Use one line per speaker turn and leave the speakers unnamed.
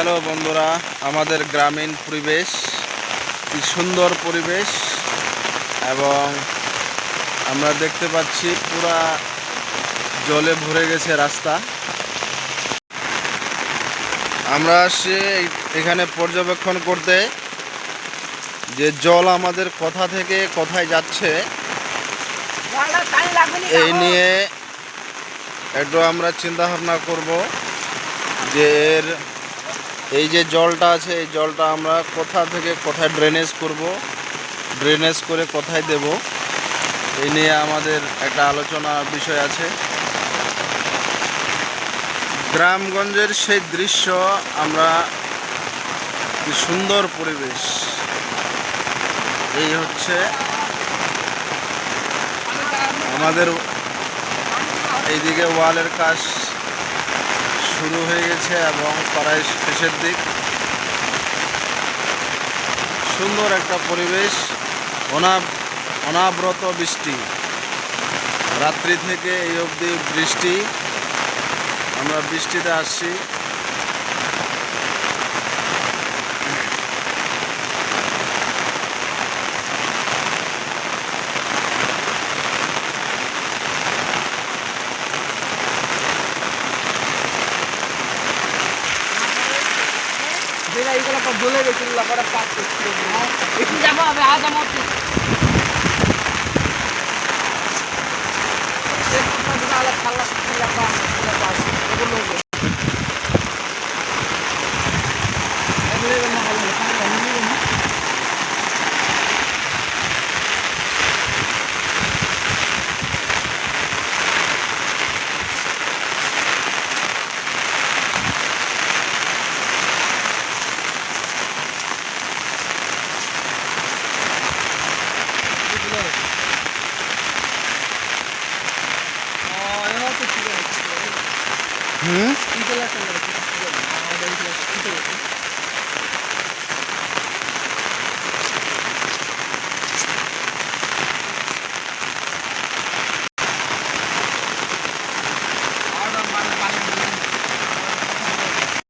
Hello বন্ধুরা, আমাদের গ্রামীণ পরিবেশ কি সুন্দর পরিবেশ। এবং আমরা দেখতে পাচ্ছি পুরা জলে ভরে গেছে রাস্তা। আমরা আসছি এখানে পর্যবেক্ষণ করতে যে জল আমাদের কোথা থেকে কোথায় যাচ্ছে এই নিয়ে একটু আমরা চিন্তা ভাবনা করব যে এই যে জলটা আছে এই জলটা আমরা কোথা থেকে কোথায় ড্রেনেজ করব, ড্রেনেজ করে কোথায় দেব, এই নিয়ে আমাদের একটা আলোচনার বিষয় আছে। গ্রামগঞ্জের সেই দৃশ্য আমরা কি সুন্দর পরিবেশ। এই হচ্ছে আমাদের এইদিকে ওয়ালের কাজ শুরু হয়ে গেছে এবং প্রায় শেষের দিক। সুন্দর একটা পরিবেশ, অনাব্রত বৃষ্টি, রাত্রি থেকে এই অবধি বৃষ্টি। আমরা বৃষ্টিতে আসছি।
এইগুলো বলে গেছিল পাক করছিল যাবো আমি আজ আমার